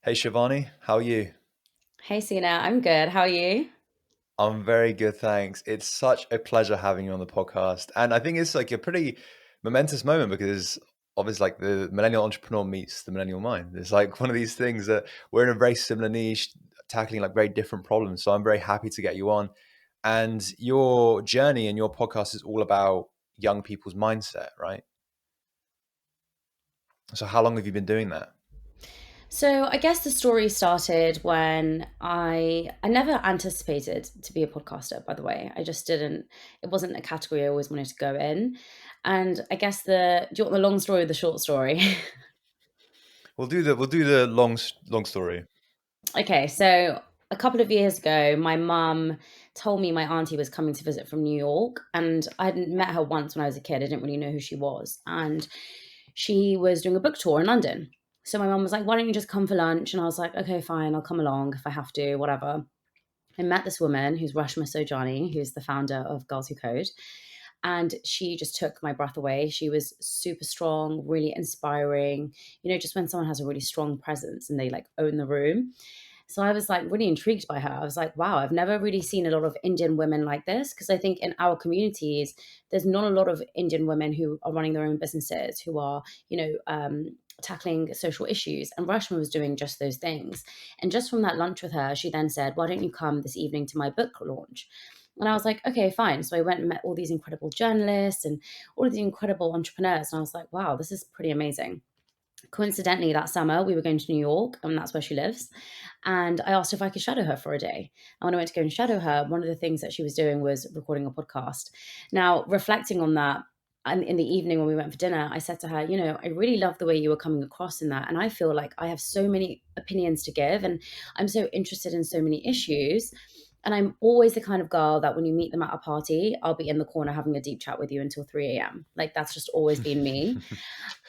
Hey Shivani, how are you? Hey Sina, I'm good. How are you? I'm very good, thanks. It's such a pleasure having you on the podcast. And I think it's like a pretty momentous moment because obviously like the millennial entrepreneur meets the millennial mind. It's like one of these things that we're in a very similar niche, tackling like very different problems. So I'm very happy to get you on. And your journey and your podcast is all about young people's mindset, right? So how long have you been doing that? So I guess the story started when I never anticipated to be a podcaster, by the way. I just didn't, it wasn't a category I always wanted to go in. And I guess do you want the long story or the short story? We'll do the long story. Okay, so a couple of years ago, my mum told me my auntie was coming to visit from New York, and I hadn't met her once when I was a kid. I didn't really know who she was. And she was doing a book tour in London. So my mum was like, why don't you just come for lunch? And I was like, okay, fine, I'll come along if I have to, whatever. I met this woman who's Rashma Sojani, who's the founder of Girls Who Code. And she just took my breath away. She was super strong, really inspiring. Just when someone has a really strong presence and they like own the room. So I was like really intrigued by her. I was like, wow, I've never really seen a lot of Indian women like this. Because I think in our communities, there's not a lot of Indian women who are running their own businesses, who are, tackling social issues. And Rashma was doing just those things. And just from that lunch with her, she then said, why don't you come this evening to my book launch? And I was like, okay, fine. So I went and met all these incredible journalists and all of the incredible entrepreneurs. And I was like, wow, this is pretty amazing. Coincidentally, that summer we were going to New York, and that's where she lives. And I asked if I could shadow her for a day. And when I went to go and shadow her, one of the things that she was doing was recording a podcast. Now, reflecting on that, and in the evening when we went for dinner, I said to her, I really love the way you were coming across in that. And I feel like I have so many opinions to give, and I'm so interested in so many issues. And I'm always the kind of girl that when you meet them at a party, I'll be in the corner having a deep chat with you until 3 a.m. Like that's just always been me.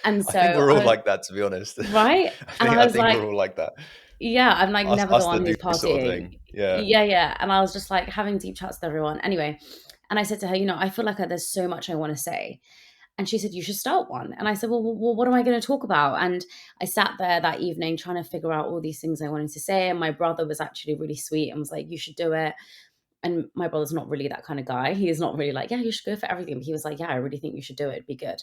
And I think so we're all I like that, to be honest. Right? I And think I I was think we're like, all like that. yeah, I'm like Us never the us one that do who's this sort of partying. thing. Yeah. Yeah, yeah. And I was just like having deep chats with everyone. Anyway, and I said to her, I feel like there's so much I want to say. And she said, you should start one. And I said, well, what am I going to talk about? And I sat there that evening trying to figure out all these things I wanted to say. And my brother was actually really sweet and was like, you should do it. And my brother's not really that kind of guy. He is not really like, yeah, you should go for everything. But he was like, yeah, I really think you should do it. It'd be good.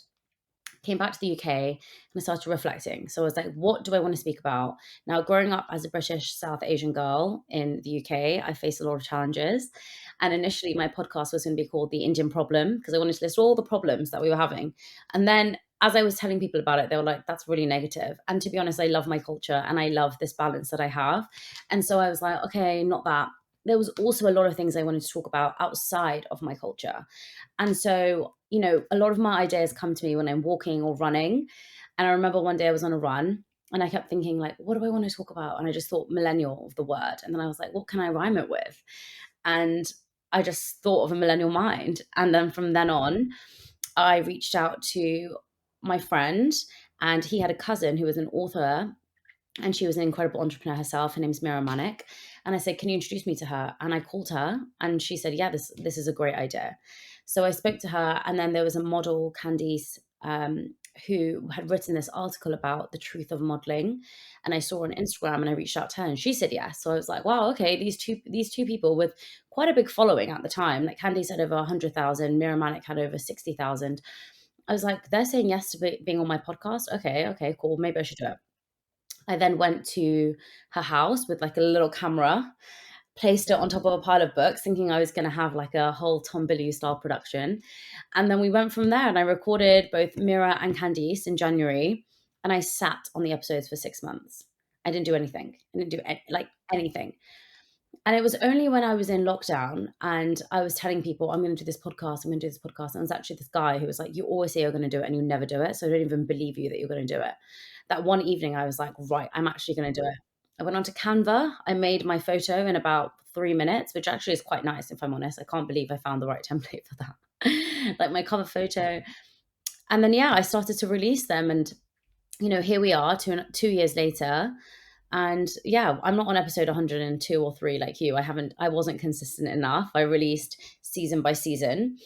Came back to the UK and I started reflecting. So I was like, what do I want to speak about? Now, growing up as a British South Asian girl in the UK, I faced a lot of challenges. And initially, my podcast was going to be called The Indian Problem because I wanted to list all the problems that we were having. And then as I was telling people about it, they were like, that's really negative. And to be honest, I love my culture and I love this balance that I have. And so I was like, okay, not that. There was also a lot of things I wanted to talk about outside of my culture. And so, a lot of my ideas come to me when I'm walking or running. And I remember one day I was on a run and I kept thinking, like, what do I want to talk about? And I just thought millennial of the word. And then I was like, what can I rhyme it with? And I just thought of a millennial mind. And then from then on, I reached out to my friend, and he had a cousin who was an author and she was an incredible entrepreneur herself. Her name's Mira Manik. And I said, can you introduce me to her? And I called her and she said, yeah, this is a great idea. So I spoke to her, and then there was a model, Candice, who had written this article about the truth of modeling. And I saw her on Instagram and I reached out to her and she said yes. So I was like, wow, okay, these two people with quite a big following at the time. Like Candice had over 100,000, Mira Manik had over 60,000. I was like, they're saying yes to being on my podcast. Okay, cool. Maybe I should do it. I then went to her house with like a little camera, placed it on top of a pile of books, thinking I was going to have like a whole Tom Billy style production. And then we went from there and I recorded both Mira and Candice in January. And I sat on the episodes for 6 months. I didn't do anything. I didn't do like anything. And it was only when I was in lockdown and I was telling people, I'm going to do this podcast, I'm going to do this podcast. And it was actually this guy who was like, you always say you're going to do it and you never do it. So I don't even believe you that you're going to do it. That one evening, I was like, right, I'm actually going to do it. I went onto Canva. I made my photo in about 3 minutes, which actually is quite nice, if I'm honest. I can't believe I found the right template for that. Like my cover photo. And then, yeah, I started to release them. And, here we are 2 years later. And yeah, I'm not on episode 102 or 3 like you. I wasn't consistent enough. I released season by season.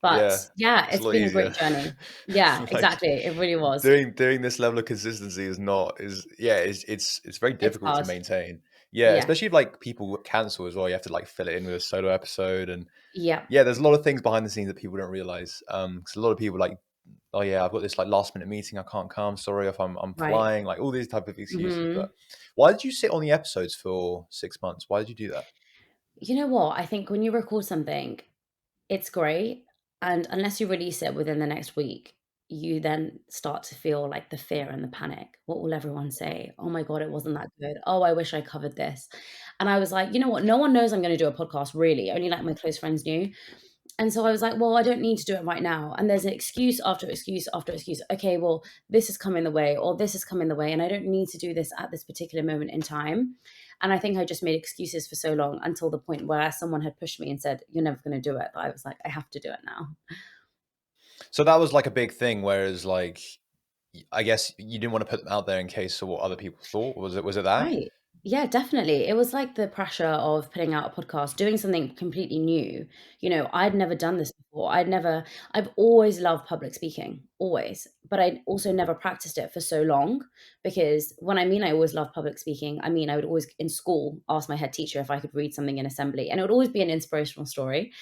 But Yeah, yeah, it's a it's lot been a easier. great journey. Yeah, Like exactly. It really was. doing this level of consistency is not is yeah, it's very It's difficult to hard. maintain. Yeah, Yeah. especially if like people cancel as well. You have to like fill it in with a solo episode, and Yeah. yeah, there's a lot of things behind the scenes that people don't realize. Because a lot of people like, oh yeah, I've got this like last minute meeting, I can't come. Sorry if I'm Right. flying. Like all these type of excuses. But Hmm. why did you sit on the episodes for 6 months? Why did you do that? You know what? I think when you record something, it's great, and unless you release it within the next week, you then start to feel like the fear and the panic. What will everyone say? "Oh my god, it wasn't that good. Oh, I wish I covered this." And I was like, "You know what? No one knows I'm gonna do a podcast, really. Only, like, my close friends knew." And so I was like, "Well, I don't need to do it right now." And there's an excuse after excuse after excuse. "Okay, well, this has come in the way, or this has come in the way, and I don't need to do this at this particular moment in time." And I think I just made excuses for so long until the point where someone had pushed me and said, "You're never gonna do it." But I was like, "I have to do it now." So that was like a big thing. Whereas like, I guess you didn't want to put them out there in case of what other people thought. Was it that? Right. Yeah, definitely. It was like the pressure of putting out a podcast, doing something completely new. I'd never done this before. I've always loved public speaking, always, but I also never practiced it for so long because when I mean I always loved public speaking, I mean I would always in school ask my head teacher if I could read something in assembly, and it would always be an inspirational story.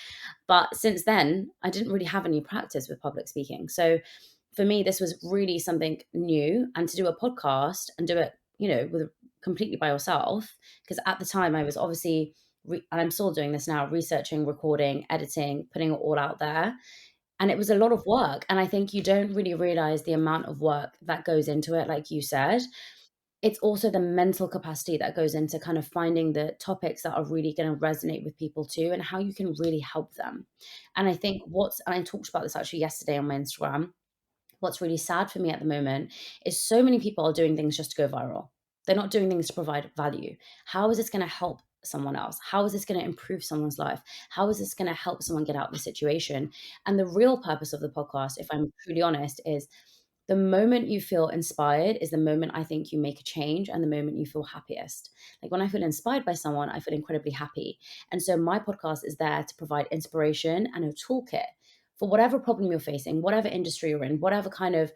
But since then, I didn't really have any practice with public speaking. So for me, this was really something new. And to do a podcast and do it, with completely by yourself, because at the time I was obviously, and I'm still doing this now, researching, recording, editing, putting it all out there. And it was a lot of work. And I think you don't really realize the amount of work that goes into it, like you said. It's also the mental capacity that goes into kind of finding the topics that are really going to resonate with people too, and how you can really help them. And I think and I talked about this actually yesterday on my Instagram. What's really sad for me at the moment is so many people are doing things just to go viral. They're not doing things to provide value. How is this going to help someone else? How is this going to improve someone's life? How is this going to help someone get out of the situation? And the real purpose of the podcast, if I'm truly honest, is the moment you feel inspired is the moment I think you make a change, and the moment you feel happiest. Like when I feel inspired by someone, I feel incredibly happy. And so my podcast is there to provide inspiration and a toolkit for whatever problem you're facing, whatever industry you're in, whatever kind of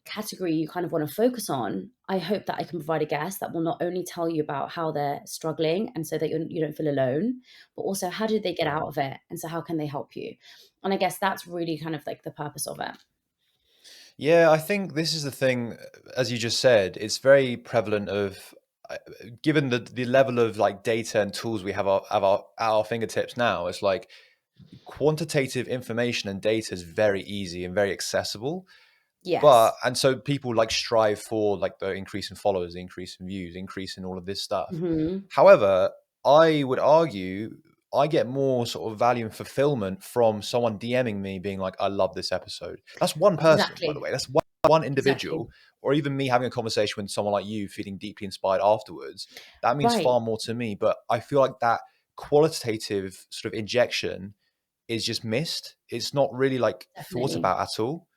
category you kind of want to focus on. I hope that I can provide a guest that will not only tell you about how they're struggling, and so that you don't feel alone, but also how did they get out of it, and so how can they help you. And I guess that's really kind of like the purpose of it. Yeah, I think this is the thing, as you just said, it's very prevalent of given the level of like data and tools we have at our fingertips now, it's like quantitative information and data is very easy and very accessible. But Yes. and so people like strive for like the increase in followers, the increase in views, increase in all of this stuff. Hmm. However, I would argue I get more sort of value and fulfillment from someone DMing me being like, I love this episode. That's one person, by the Exactly. way. That's one Exactly. individual, or even me having a conversation with someone like you, feeling deeply inspired afterwards. That means Right. far more to me. But I feel like that qualitative sort of injection is just missed. It's not really like thought Definitely. about at all.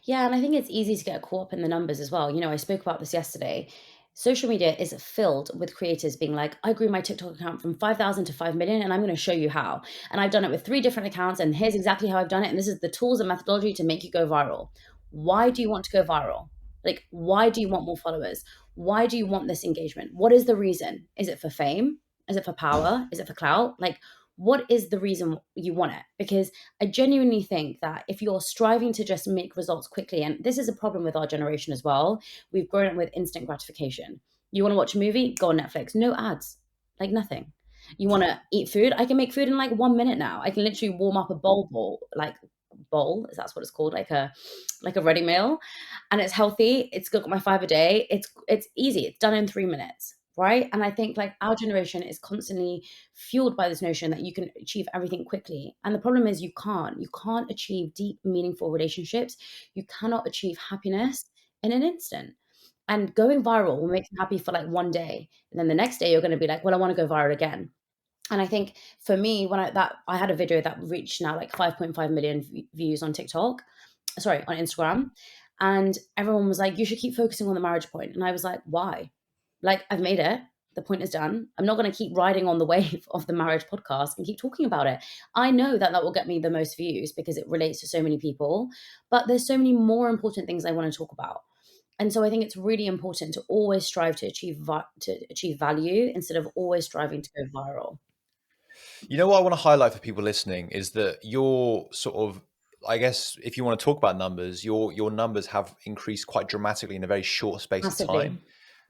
Yeah, and I think it's easy to get caught up in the numbers as well. I spoke about this yesterday. Social media is filled with creators being like, I grew my TikTok account from 5,000 to 5 million, and I'm going to show you how. And I've done it with three different accounts, and here's exactly how I've done it. And this is the tools and methodology to make you go viral. Why do you want to go viral? Like, why do you want more followers? Why do you want this engagement? What is the reason? Is it for fame? Is it for power? Is it for clout? Like, what is the reason you want it? Because I genuinely think that if you're striving to just make results quickly, and this is a problem with our generation as well, we've grown up with instant gratification. You want to watch a movie? Go on Netflix. No ads, like nothing. You want to eat food? I can make food in like 1 minute now. I can literally warm up a like bowl, is that's what it's called, like a ready meal, and it's healthy. It's got my 5 a day. It's easy. It's done in 3 minutes, right? And I think like our generation is constantly fueled by this notion that you can achieve everything quickly. And the problem is you can't achieve deep, meaningful relationships. You cannot achieve happiness in an instant. And going viral will make you happy for like 1 day. And then the next day you're going to be like, well, I want to go viral again. And I think for me, I had a video that reached now like 5.5 million views on TikTok, sorry, on Instagram. And everyone was like, you should keep focusing on the marriage point. And I was like, why? Like, I've made it. The point is done. I'm not going to keep riding on the wave of the marriage podcast and keep talking about it. I know that that will get me the most views because it relates to so many people, but there's so many more important things I want to talk about. And so I think it's really important to always strive to achieve value instead of always striving to go viral. You know what I want to highlight for people listening is that your sort of, I guess, if you want to talk about numbers, your numbers have increased quite dramatically in a very short space of Massively. time.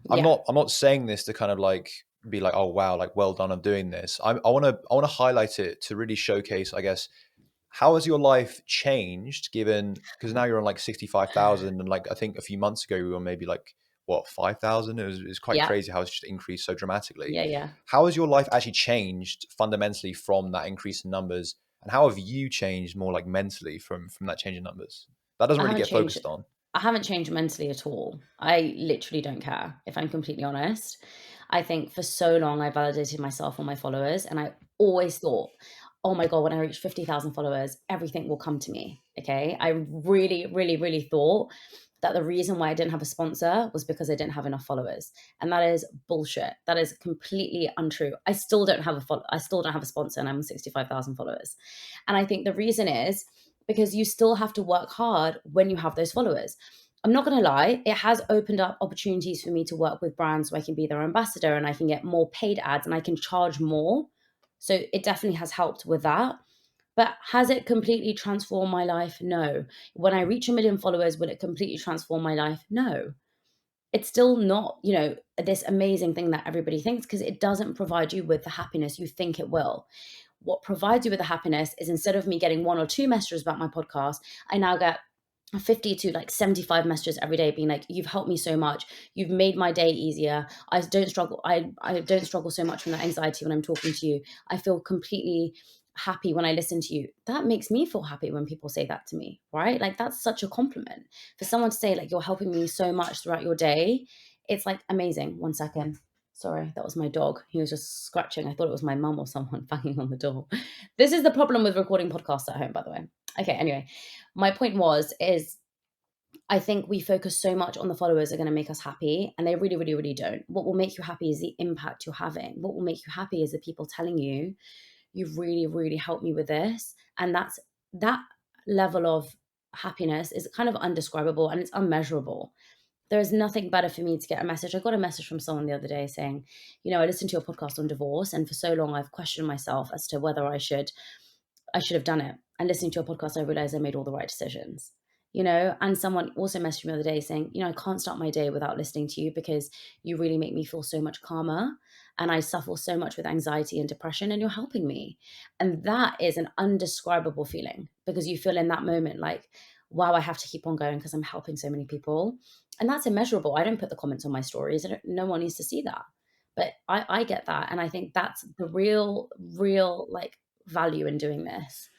Yeah. I'm not saying this to kind of like be like, oh wow, like well done on doing this. I want to highlight it to really showcase, I guess, how has your life changed given, because now you're on like 65,000 and like I think a few months ago we were maybe like what 5,000. It was quite Yeah. crazy how it's just increased so dramatically. Yeah. Yeah. How has your life actually changed fundamentally from that increase in numbers, and how have you changed more like mentally from that change in numbers? That doesn't I really haven't get changed. focused on. I haven't changed mentally at all. I literally don't care, if I'm completely honest. I think for so long I validated myself on my followers, and I always thought, oh my God, when I reach 50,000 followers, everything will come to me. Okay. I really, really, really thought that the reason why I didn't have a sponsor was because I didn't have enough followers. And that is bullshit. That is completely untrue. I still don't have I still don't have a sponsor, and I'm 65,000 followers. And I think the reason is because you still have to work hard when you have those followers. I'm not going to lie, it has opened up opportunities for me to work with brands so I can be their ambassador and I can get more paid ads and I can charge more. So it definitely has helped with that. But has it completely transformed my life? No. When I reach 1 million followers, will it completely transform my life? No. It's still not, this amazing thing that everybody thinks because it doesn't provide you with the happiness you think it will. What provides you with the happiness is instead of me getting one or two messages about my podcast, I now get 50 to like 75 messages every day being like, you've helped me so much, you've made my day easier, I don't struggle so much from that anxiety when I'm talking to you, I feel completely happy when I listen to you. That makes me feel happy when people say that to me, right? Like that's such a compliment for someone to say like you're helping me so much throughout your day. It's like amazing. 1 second. Sorry, that was my dog. He was just scratching. I thought it was my mum or someone banging on the door. This is the problem with recording podcasts at home, by the way. Okay, anyway, my point is I think we focus so much on the followers are going to make us happy, and they really, really, really don't. What will make you happy is the impact you're having. What will make you happy is the people telling you, you've really, really helped me with this. And that level of happiness is kind of undescribable and it's unmeasurable. There is nothing better for me to get a message. I got a message from someone the other day saying, I listened to your podcast on divorce, and for so long I've questioned myself as to whether I should have done it. And listening to your podcast, I realized I made all the right decisions. And someone also messaged me the other day saying, I can't start my day without listening to you because you really make me feel so much calmer. And I suffer so much with anxiety and depression, and you're helping me. And that is an undescribable feeling because you feel in that moment like, wow, I have to keep on going because I'm helping so many people. And that's immeasurable. I don't put the comments on my stories. No one needs to see that. But I get that. And I think that's the real like value in doing this.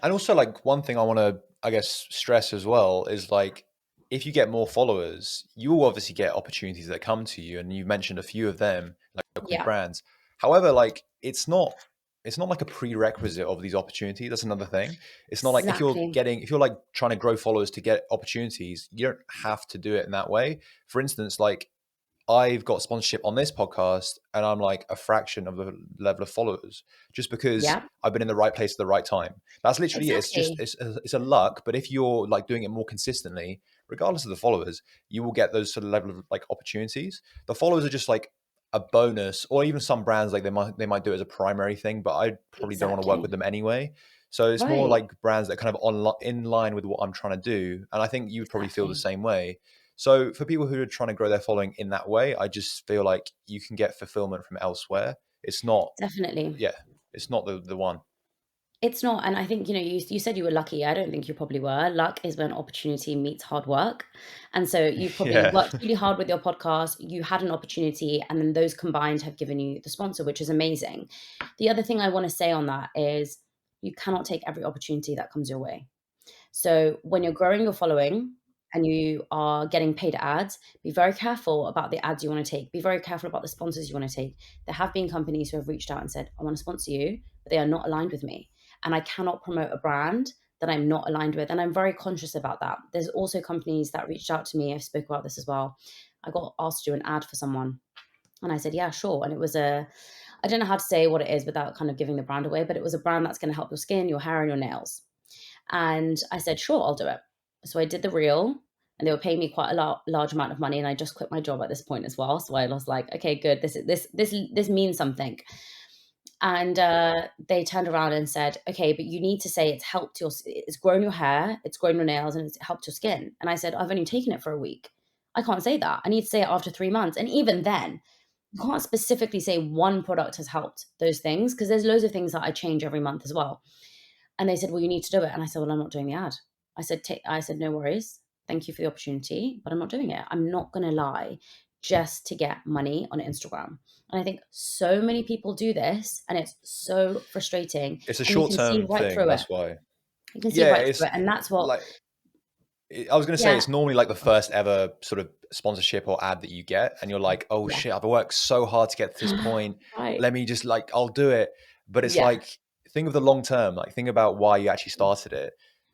And also, like, one thing I want to, I guess, stress as well is like, if you get more followers, you will obviously get opportunities that come to you, and you mentioned a few of them, like working with Yeah, brands. However, like, it's not like a prerequisite of these opportunities. That's another thing. It's not like exactly. if you're like trying to grow followers to get opportunities, you don't have to do it in that way. For instance, like I've got sponsorship on this podcast and I'm like a fraction of the level of followers just because Yeah, I've been in the right place at the right time. That's literally it. It's just, exactly. it's a luck. But if you're like doing it more consistently, regardless of the followers, you will get those sort of level of like opportunities. The followers are just like a bonus, or even some brands, like they might do it as a primary thing, but I probably don't want to work Exactly. with them anyway. So it's more Right. like brands that kind of in line with what I'm trying to do. And I think you would probably feel the Exactly. same way. So for people who are trying to grow their following in that way, I just feel like you can get fulfillment from elsewhere. It's not, Definitely. yeah, it's not the one. It's not, and I think, you said you were lucky. I don't think you probably were. Luck is when opportunity meets hard work. And so you've probably Yeah. worked really hard with your podcast, you had an opportunity, and then those combined have given you the sponsor, which is amazing. The other thing I want to say on that is you cannot take every opportunity that comes your way. So when you're growing your following and you are getting paid ads, be very careful about the ads you want to take. Be very careful about the sponsors you want to take. There have been companies who have reached out and said, I want to sponsor you, but they are not aligned with me. And I cannot promote a brand that I'm not aligned with. And I'm very conscious about that. There's also companies that reached out to me. I spoke about this as well. I got asked to do an ad for someone. And I said, yeah, sure. And it was I don't know how to say what it is without kind of giving the brand away, but it was a brand that's going to help your skin, your hair, and your nails. And I said, sure, I'll do it. So I did the reel, and they were paying me quite a large amount of money. And I just quit my job at this point as well. So I was like, okay, good. This means something. And they turned around and said, okay, but you need to say it's grown your hair, it's grown your nails, and it's helped your skin. And I said, I've only taken it for a week. I can't say that. I need to say it after 3 months. And even then, you can't specifically say one product has helped those things, because there's loads of things that I change every month as well. And they said, well, you need to do it. And I said, well, I'm not doing the ad. I said, no worries. Thank you for the opportunity, but I'm not doing it. I'm not going to lie just to get money on Instagram. And I think so many people do this, and it's so frustrating. It's a And you can see short-term right thing, through it. that's why. You can see Yeah, right it's through it. And that's what, like I was going to say, yeah, it's normally like the first ever sort of sponsorship or ad that you get, and you're like, oh yeah. shit, I've worked so hard to get to this point. Right. Let me just like, I'll do it. But it's Yeah. like, think of the long term, like think about why you actually started it.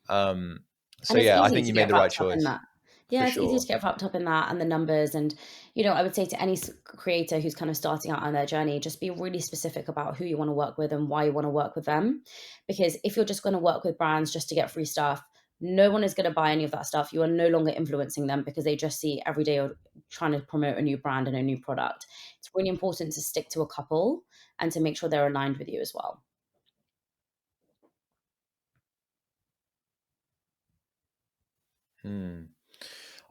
Um, And so it's yeah, I easy think to you made get the right wrapped up in choice that. for Yeah, it's easy sure. to get wrapped up in that and the numbers. And, I would say to any creator who's kind of starting out on their journey, just be really specific about who you want to work with and why you want to work with them. Because if you're just going to work with brands just to get free stuff, no one is going to buy any of that stuff. You are no longer influencing them because they just see every day you're trying to promote a new brand and a new product. It's really important to stick to a couple and to make sure they're aligned with you as well. Hmm.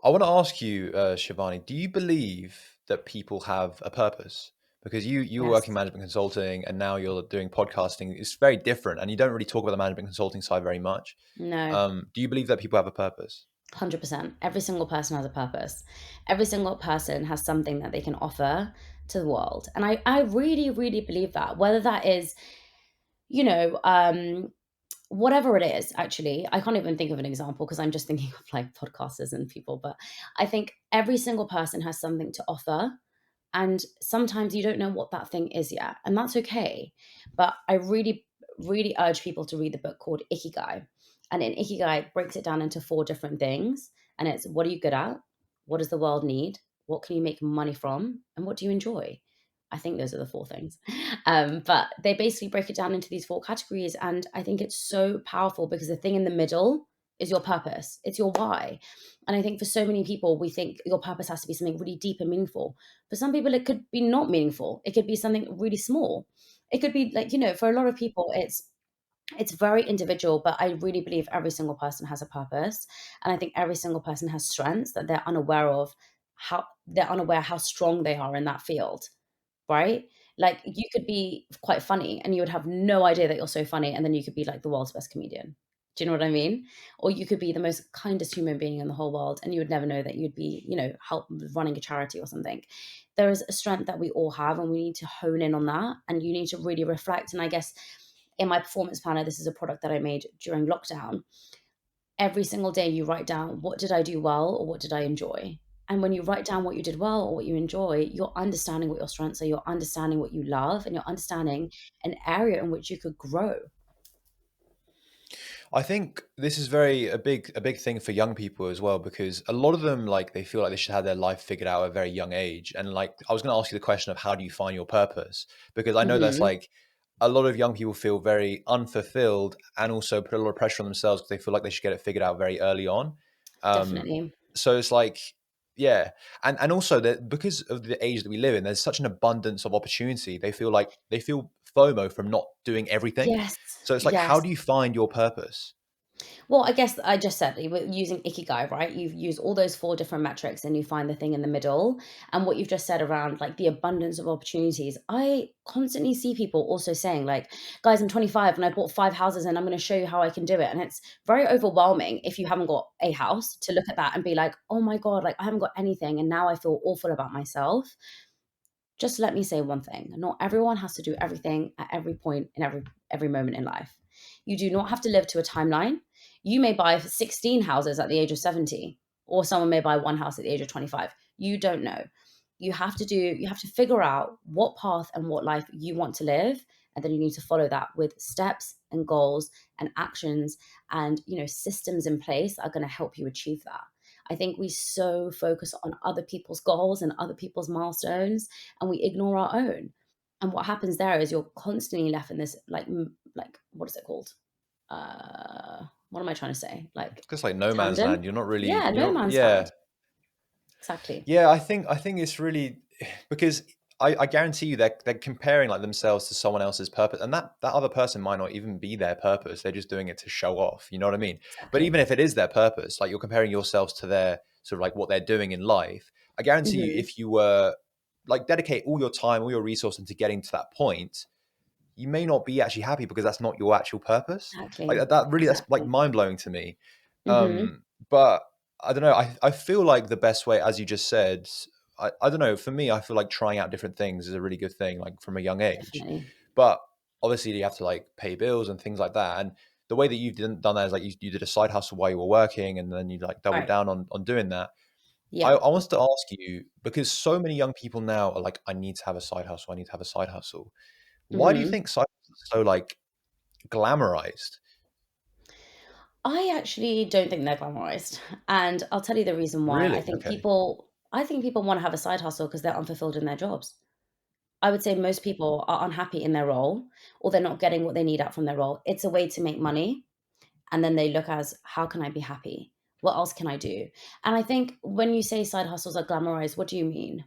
I want to ask you, Shivani, do you believe that people have a purpose? Because you were working Yes. management consulting and now you're doing podcasting. It's very different, and you don't really talk about the management consulting side very much. No. Do you believe that people have a purpose? 100%. Every single person has a purpose. Every single person has something that they can offer to the world. And I really, really believe that. Whether that is, you know, whatever it is, actually, I can't even think of an example because I'm just thinking of like podcasters and people. But I think every single person has something to offer. And sometimes you don't know what that thing is yet. And that's okay. But I really, really urge people to read the book called Ikigai. And in Ikigai, it breaks it down into 4 different things. And it's, what are you good at? What does the world need? What can you make money from? And what do you enjoy? I think those are the 4 things. But they basically break it down into these 4 categories. And I think it's so powerful because the thing in the middle is your purpose, it's your why. And I think for so many people, we think your purpose has to be something really deep and meaningful. For some people, it could be not meaningful. It could be something really small. It could be like, for a lot of people, it's very individual, but I really believe every single person has a purpose. And I think every single person has strengths that they're unaware how strong they are in that field, right? Like you could be quite funny and you would have no idea that you're so funny, and then you could be like the world's best comedian. Do you know what I mean? Or you could be the most kindest human being in the whole world and you would never know that you'd be, help running a charity or something. There is a strength that we all have and we need to hone in on that, and you need to really reflect. And I guess in my performance planner, this is a product that I made during lockdown. Every single day you write down, what did I do well or what did I enjoy? And when you write down what you did well or what you enjoy, you're understanding what your strengths are, you're understanding what you love, and you're understanding an area in which you could grow. I think this is a big thing for young people as well, because a lot of them, like, they feel like they should have their life figured out at a very young age. And like, I was going to ask you the question of how do you find your purpose? Because I know that's Hmm. like a lot of young people feel very unfulfilled and also put a lot of pressure on themselves because they feel like they should get it figured out very early on. Um, Definitely. so it's like, yeah, and also that because of the age that we live in, there's such an abundance of opportunity. They feel FOMO from not doing everything. Yes. So it's like, how Yes. do you find your purpose? Well, I guess I just said you were using Ikigai, right? You've used all those 4 different metrics and you find the thing in the middle. And what you've just said around like the abundance of opportunities, I constantly see people also saying, like, guys, I'm 25 and I bought 5 houses and I'm going to show you how I can do it. And it's very overwhelming if you haven't got a house to look at that and be like, oh my God, like I haven't got anything. And now I feel awful about myself. Just let me say one thing. Not everyone has to do everything at every point in every moment in life. You do not have to live to a timeline. You may buy 16 houses at the age of 70, or someone may buy 1 house at the age of 25. You don't know. You have to figure out what path and what life you want to live and then you need to follow that with steps and goals and actions and, systems in place that are going to help you achieve that. I think we so focus on other people's goals and other people's milestones, and we ignore our own. And what happens there is you're constantly left in this like what is it called? What am I trying to say? Like It's just like no man's tangent? land. You're not really, Yeah, you're no not, man's yeah. land. Exactly. Yeah, I think it's really because I guarantee you they're comparing like themselves to someone else's purpose, and that other person might not even be their purpose. They're just doing it to show off. You know what I mean? But Exactly. even if it is their purpose, like you're comparing yourselves to their sort of like what they're doing in life. I guarantee you, Mhm. if you were like dedicate all your time, all your resource into getting to that point, you may not be actually happy because that's not your actual purpose. Like Exactly. that really, that's like Exactly. mind blowing to me. Mhm. But I don't know. I feel like the best way, as you just said, I don't know. For me, I feel like trying out different things is a really good thing, like from a young age. Definitely. But obviously, you have to like pay bills and things like that. And the way that you've done that is like you did a side hustle while you were working, and then you like doubled Right. down on doing that. I, Yeah. I wanted to ask you because so many young people now are like, I need to have a side hustle. I need to have a side hustle. Why do you Mhm. think side hustles are so like glamorized? I actually don't think they're glamorized, and I'll tell you the reason why. Really? Okay. I think people wanna have a side hustle because 'cause they're unfulfilled in their jobs. I would say most people are unhappy in their role, or they're not getting what they need out from their role. It's a way to make money, and then they look as, "How can I be happy? What else can I do?" And I think when you say side hustles are glamorized, what do you mean?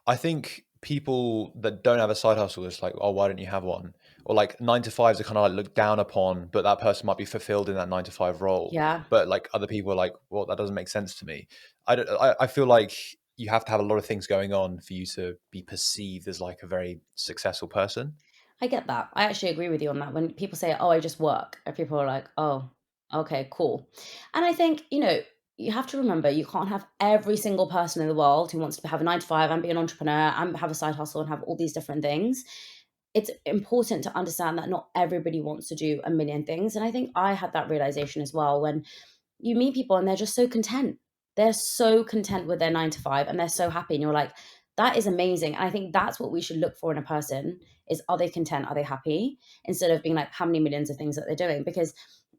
I think people that don't have a side hustle is like, oh, why don't you have one? Or like nine to fives are kind of like looked down upon, but that person might be fulfilled in that nine to five role. Yeah. But like other people are like, well, that doesn't make sense to me. I feel like you have to have a lot of things going on for you to be perceived as like a very successful person. I get that. I actually agree with you on that. When people say, "Oh, I just work," and people are like, "Oh, okay, cool." And I think, you have to remember you can't have every single person in the world who wants to have a 9 to 5 and be an entrepreneur and have a side hustle and have all these different things. It's important to understand that not everybody wants to do a million things. And I think I had that realization as well when you meet people and they're just so content. They're so content with their 9 to 5 and they're so happy and you're like, "That is amazing." And I think that's what we should look for in a person is, are they content? Are they happy? Instead of being like, how many millions of things that they're doing? Because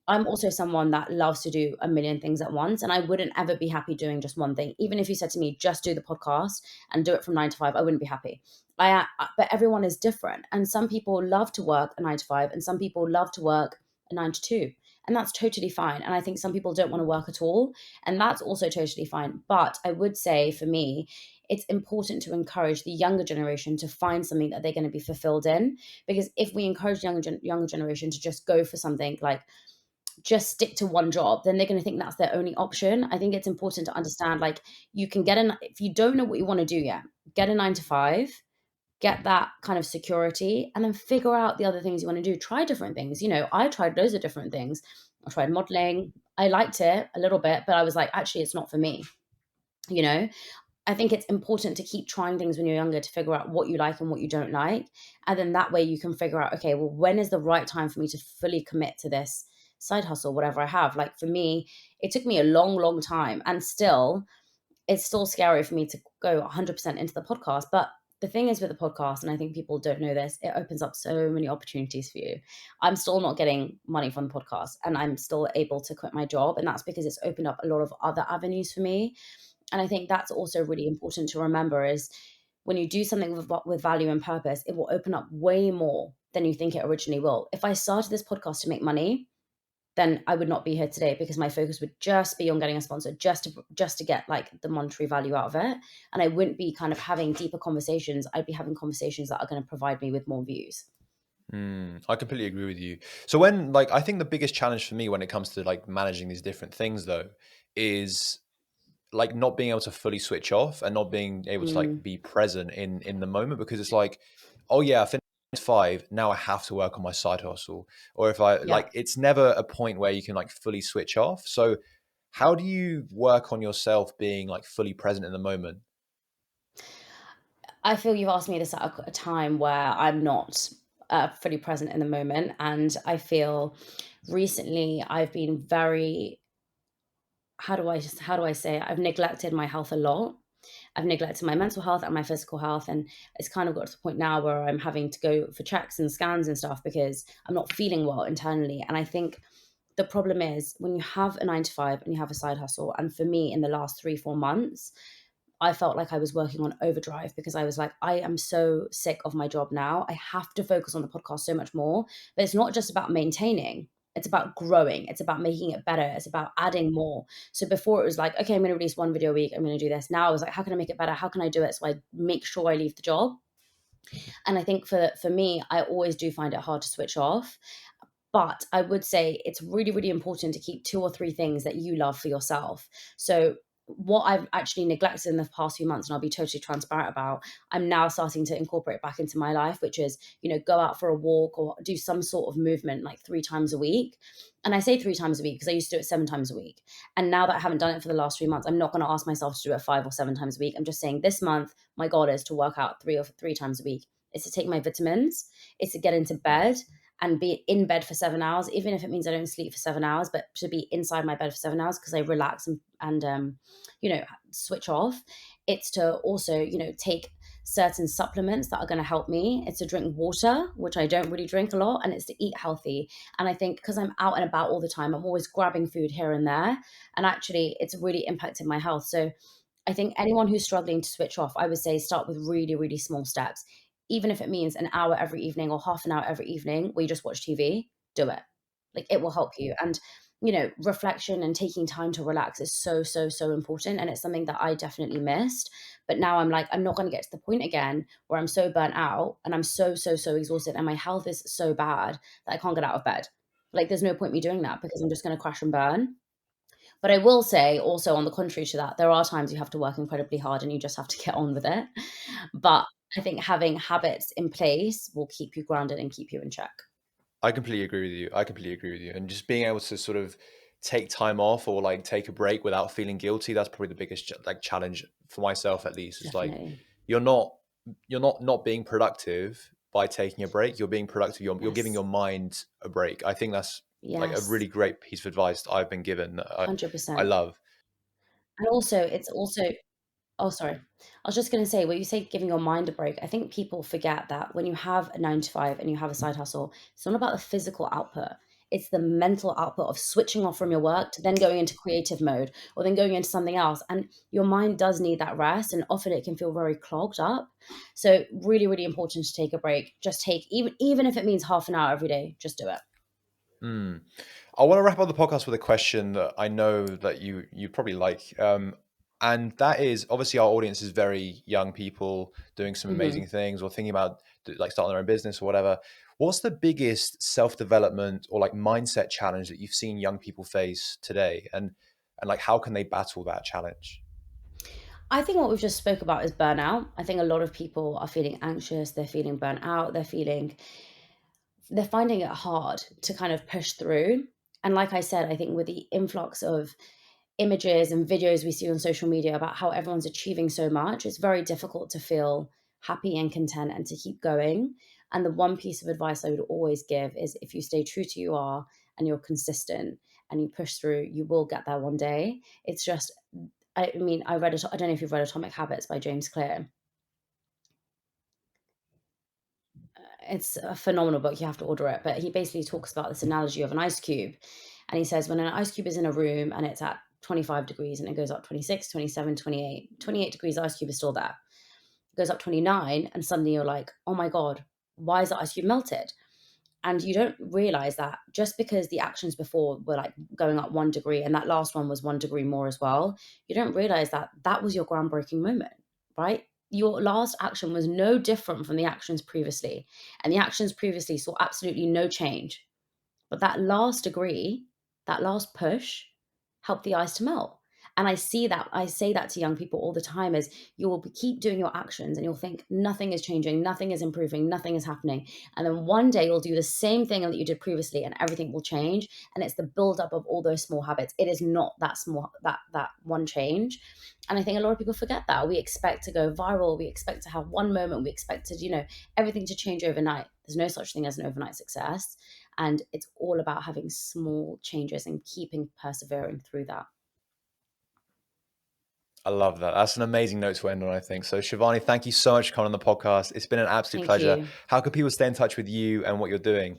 I'm also someone that loves to do a million things at once, and I wouldn't ever be happy doing just one thing. Even if you said to me, "Just do the podcast and do it from 9 to 5," I wouldn't be happy. But everyone is different. And some people love to work a 9 to 5 and some people love to work a 9 to 2. And that's totally fine. And I think some people don't want to work at all. And that's also totally fine. But I would say for me, it's important to encourage the younger generation to find something that they're going to be fulfilled in. Because if we encourage younger generation to just go for something like just stick to one job, then they're going to think that's their only option. I think it's important to understand like you can get an if you don't know what you want to do yet, get a 9 to 5, get that kind of security, and then figure out the other things you want to do. Try different things. I tried loads of different things. I tried modeling. I liked it a little bit, but I was like, actually, it's not for me. You know, I think it's important to keep trying things when you're younger to figure out what you like and what you don't like. And then that way you can figure out, okay, well, when is the right time for me to fully commit to this side hustle, whatever I have? Like for me, it took me a long, long time. And still, it's still scary for me to go 100% into the podcast. But the thing is with the podcast, and I think people don't know this, it opens up so many opportunities for you. I'm still not getting money from the podcast and I'm still able to quit my job. And that's because it's opened up a lot of other avenues for me. And I think that's also really important to remember is when you do something with value and purpose, it will open up way more than you think it originally will. If I started this podcast to make money, then I would not be here today because my focus would just be on getting a sponsor, just to get like the monetary value out of it, and I wouldn't be kind of having deeper conversations. I'd be having conversations that are going to provide me with more views. I completely agree with you. So when like I think the biggest challenge for me when it comes to like managing these different things though is like not being able to fully switch off and not being able to like Mm, be present in the moment because it's like, oh yeah, I finished five, now I have to work on my side hustle. Or if I yeah, like it's never a point where you can like fully switch off. So how do you work on yourself being like fully present in the moment? I feel you've asked me this at a time where I'm not fully present in the moment, and I feel recently I've been very how do I say it? I've neglected my health a lot. I've neglected my mental health and my physical health. And it's kind of got to the point now where I'm having to go for checks and scans and stuff because I'm not feeling well internally. And I think the problem is when you have a 9 to 5 and you have a side hustle. And for me, in the last 3, 4 months, I felt like I was working on overdrive because I was like, I am so sick of my job now. I have to focus on the podcast so much more. But it's not just about maintaining, it's about growing, it's about making it better, it's about adding more. So before it was like, okay, I'm going to release 1 video a week, I'm going to do this. Now I was like, how can I make it better? How can I do it so I make sure I leave the job? And I think for me, I always do find it hard to switch off. But I would say it's really, really important to keep 2 or 3 things that you love for yourself. So, what I've actually neglected in the past few months, and I'll be totally transparent about, I'm now starting to incorporate back into my life, which is, go out for a walk or do some sort of movement like 3 times a week. And I say 3 times a week because I used to do it 7 times a week. And now that I haven't done it for the last 3 months, I'm not going to ask myself to do it 5 or 7 times a week. I'm just saying this month, my goal is to work out 3 times a week. It's to take my vitamins, it's to get into bed and be in bed for 7 hours, even if it means I don't sleep for 7 hours, but to be inside my bed for 7 hours because I relax and switch off. It's to also, take certain supplements that are going to help me. It's to drink water, which I don't really drink a lot, and it's to eat healthy. And I think because I'm out and about all the time, I'm always grabbing food here and there. And actually, it's really impacted my health. So I think anyone who's struggling to switch off, I would say start with really, really small steps. Even if it means an hour every evening or half an hour every evening where you just watch TV, do it. Like it will help you. And, reflection and taking time to relax is so, so, so important. And it's something that I definitely missed. But now I'm like, I'm not going to get to the point again where I'm so burnt out and I'm so, so, so exhausted and my health is so bad that I can't get out of bed. Like there's no point me doing that because I'm just going to crash and burn. But I will say also on the contrary to that, there are times you have to work incredibly hard and you just have to get on with it. But I think having habits in place will keep you grounded and keep you in check. I completely agree with you. I completely agree with you. And just being able to sort of take time off or like take a break without feeling guilty, that's probably the biggest like challenge for myself at least. Is like Definitely. you're not you're not being productive by taking a break. You're being productive. You're giving Yes. your mind a break. I think that's like a Yes. really great piece of advice that I've been given that I 100%. love. And also, it's also Oh, sorry. I was just going to say, when you say giving your mind a break, I think people forget that when you have a 9 to 5 and you have a side hustle, it's not about the physical output. It's the mental output of switching off from your work to then going into creative mode or then going into something else. And your mind does need that rest. And often it can feel very clogged up. So really, really important to take a break. Just take, even if it means half an hour every day, just do it. Mm. I want to wrap up the podcast with a question that I know that you probably like, and that is obviously our audience is very young people doing some Hmm. amazing things or thinking about like starting their own business or whatever. What's the biggest self development or like mindset challenge that you've seen young people face today, and like how can they battle that challenge? I think what we've just spoke about is burnout. I think a lot of people are feeling anxious, they're feeling burnt out, they're finding it hard to kind of push through. And like I said, I think with the influx of images and videos we see on social media about how everyone's achieving so much, it's very difficult to feel happy and content and to keep going. And the one piece of advice I would always give is if you stay true to you are and you're consistent and you push through, you will get there one day. It's just, I mean, I don't know if you've read Atomic Habits by James Clear. It's a phenomenal book. You have to order it. But he basically talks about this analogy of an ice cube. And he says when an ice cube is in a room and it's at 25 degrees and it goes up 26, 27, 28, 28 degrees, the ice cube is still there. It goes up 29 and suddenly you're like, oh my God, why is the ice cube melted? And you don't realize that just because the actions before were like going up 1 degree and that last one was 1 degree more as well, you don't realize that that was your groundbreaking moment, right? Your last action was no different from the actions previously. And the actions previously saw absolutely no change. But that last degree, that last push helped the ice to melt. And I say that to young people all the time is you will keep doing your actions and you'll think nothing is changing, nothing is improving, nothing is happening. And then one day you'll do the same thing that you did previously and everything will change. And it's the buildup of all those small habits. It is not that small, that one change. And I think a lot of people forget that. We expect to go viral, we expect to have one moment, we expected, everything to change overnight. There's no such thing as an overnight success. And it's all about having small changes and keeping persevering through that. I love that. That's an amazing note to end on, I think. So, Shivani, thank you so much for coming on the podcast. It's been an absolute Thank pleasure. you. How can people stay in touch with you and what you're doing?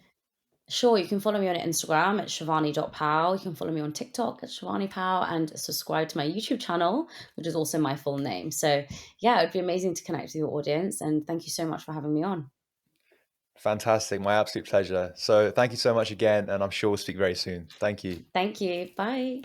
Sure, you can follow me on Instagram at Shivani.Pau. You can follow me on TikTok at Shivani Pau and subscribe to my YouTube channel, which is also my full name. So, yeah, it would be amazing to connect with your audience. And thank you so much for having me on. Fantastic. My absolute pleasure. So, thank you so much again. And I'm sure we'll speak very soon. Thank you. Thank you. Bye.